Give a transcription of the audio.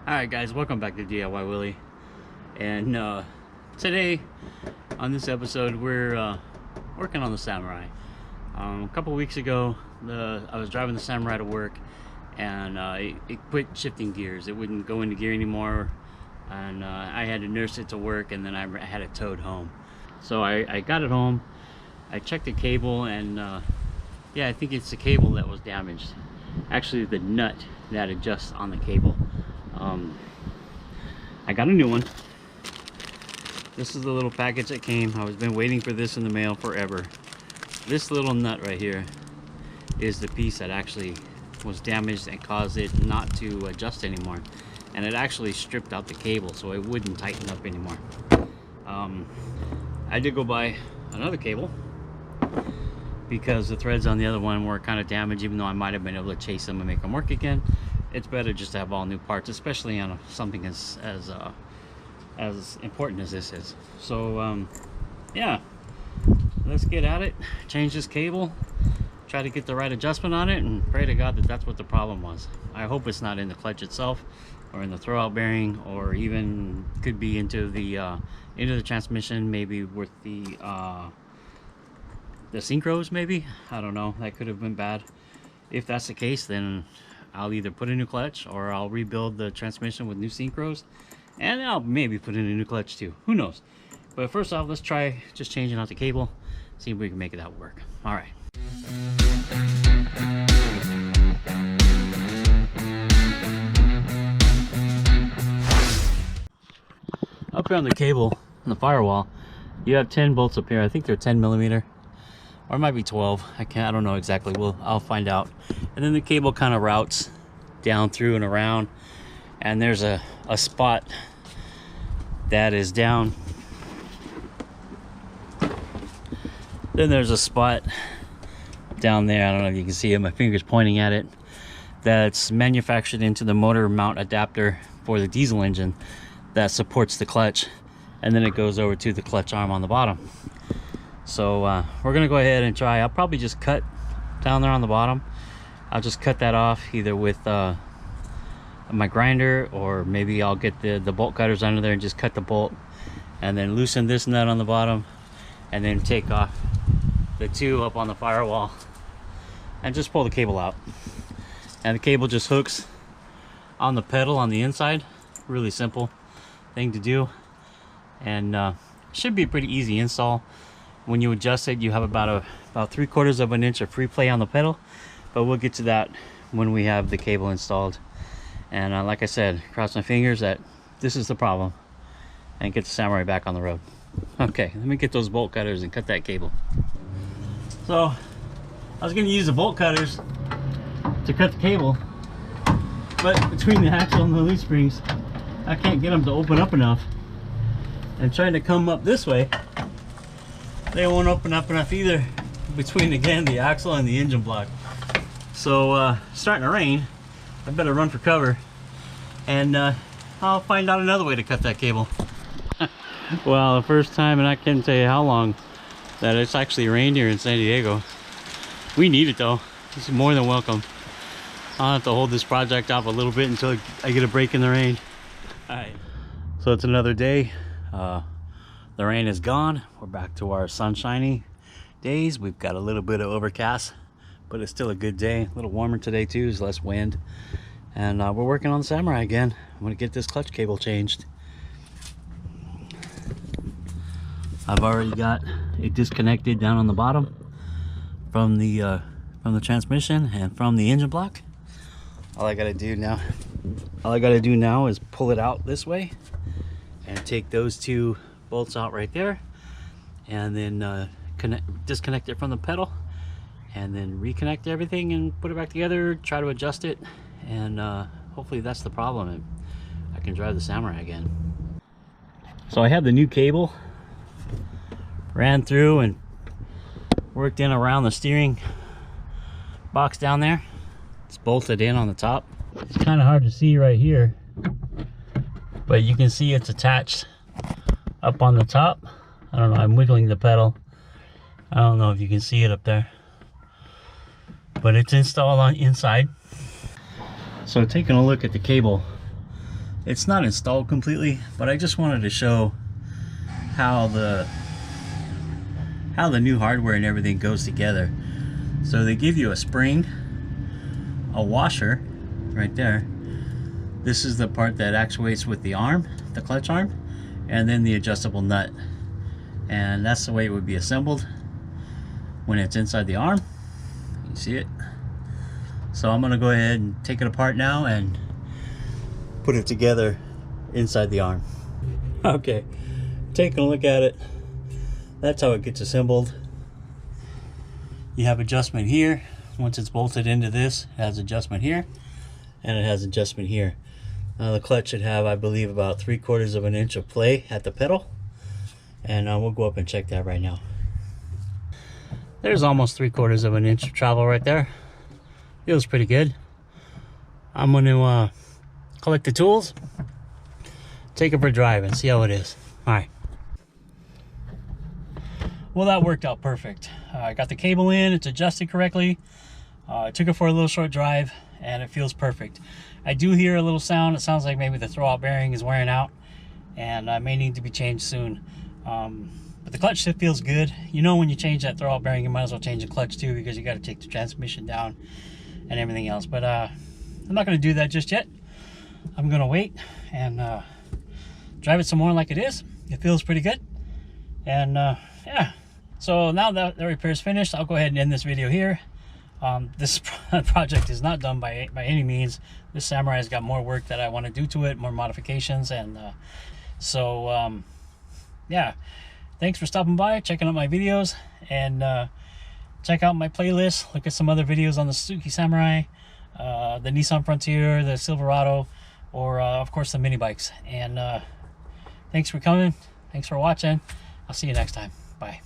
Alright guys, welcome back to DIY Willy. And today on this episode we're working on the Samurai. A couple weeks ago I was driving the Samurai to work, and it quit shifting gears. It wouldn't go into gear anymore, and I had to nurse it to work, and then I had it towed home. So I got it home, I checked the cable, and yeah, I think it's the cable that was damaged. Actually the nut that adjusts on the cable. I got a new one. This is the little package that came. I've been waiting for this in the mail forever. This little nut right here is the piece that actually was damaged and caused it not to adjust anymore, and it actually stripped out the cable so it wouldn't tighten up anymore. I did go buy another cable because the threads on the other one were kind of damaged. Even though I might have been able to chase them and make them work again, it's better just to have all new parts, especially on something as important as this is. So yeah, let's get at it. Change this cable, try to get the right adjustment on it, and pray to God that that's what the problem was. I hope it's not in the clutch itself or in the throwout bearing, or even could be into the transmission, maybe with the synchros maybe. I don't know, that could have been bad. If that's the case, then I'll either put a new clutch or I'll rebuild the transmission with new synchros, and I'll maybe put in a new clutch too, who knows. But first off, let's try just changing out the cable, see if we can make that work. All right. Up here on the cable, on the firewall, you have 10 bolts up here. I think they're 10mm, or it might be 12. I don't know exactly. I'll find out. And then the cable kind of routes down through and around, and there's a spot that is down. Then there's a spot down there, I don't know if you can see it, my finger's pointing at it, that's manufactured into the motor mount adapter for the diesel engine that supports the clutch, and then it goes over to the clutch arm on the bottom. So we're gonna go ahead and try. I'll probably just cut down there on the bottom. I'll just cut that off either with my grinder, or maybe I'll get the bolt cutters under there and just cut the bolt, and then loosen this nut on the bottom, and then take off the two up on the firewall and just pull the cable out. And the cable just hooks on the pedal on the inside. Really simple thing to do, and should be a pretty easy install. When you adjust it, you have about 3/4 of an inch of free play on the pedal, but we'll get to that when we have the cable installed. And like I said, cross my fingers that this is the problem and get the Samurai back on the road. Okay, let me get those bolt cutters and cut that cable. So I was going to use the bolt cutters to cut the cable, but between the axle and the leaf springs, I can't get them to open up enough. And trying to come up this way, they won't open up enough either, between again the axle and the engine block. So starting to rain, I better run for cover, and I'll find out another way to cut that cable. Well, the first time, and I can't tell you how long, that it's actually rained here in San Diego. We need it though. It's more than welcome. I'll have to hold this project off a little bit until I get a break in the rain. Alright, so it's another day. The rain is gone. We're back to our sunshiny days. We've got a little bit of overcast, but it's still a good day. A little warmer today too, there's less wind. And we're working on the Samurai again. I'm gonna get this clutch cable changed. I've already got it disconnected down on the bottom from the transmission and from the engine block. All I gotta do now is pull it out this way and take those two bolts out right there, and then disconnect it from the pedal, and then reconnect everything and put it back together, try to adjust it, and hopefully that's the problem and I can drive the Samurai again. So I have the new cable ran through and worked in around the steering box down there. It's bolted in on the top. It's kind of hard to see right here, but you can see it's attached up on the top. I don't know, I'm wiggling the pedal. I don't know if you can see it up there, but it's installed on inside. So taking a look at the cable, It's not installed completely, but I just wanted to show how the new hardware and everything goes together. So they give you a spring, a washer right there. This is the part that actuates with the arm, the clutch arm, and then the adjustable nut. And that's the way it would be assembled when it's inside the arm. You see it? So I'm gonna go ahead and take it apart now and put it together inside the arm. Okay, taking a look at it. That's how it gets assembled. You have adjustment here. Once it's bolted into this, it has adjustment here, and it has adjustment here. The clutch should have, I believe, about 3/4 of an inch of play at the pedal, and we'll go up and check that right now. There's almost 3/4 of an inch of travel right there. Feels pretty good. I'm going to collect the tools, take it for a drive, and see how it is. All right. Well, that worked out perfect. I got the cable in, it's adjusted correctly. I took it for a little short drive, and it feels perfect. I do hear a little sound. It sounds like maybe the throwout bearing is wearing out, and may need to be changed soon. But the clutch still feels good. You know, when you change that throwout bearing, you might as well change the clutch too, because you got to take the transmission down and everything else. But I'm not going to do that just yet. I'm going to wait and drive it some more like it is. It feels pretty good. And yeah, so now that the repair is finished, I'll go ahead and end this video here. This project is not done by any means. This Samurai's got more work that I want to do to it, more modifications, and yeah, thanks for stopping by, checking out my videos, and check out my playlist. Look at some other videos on the Suzuki Samurai, the Nissan Frontier, the Silverado, or of course the mini bikes. And thanks for coming, thanks for watching. I'll see you next time. Bye.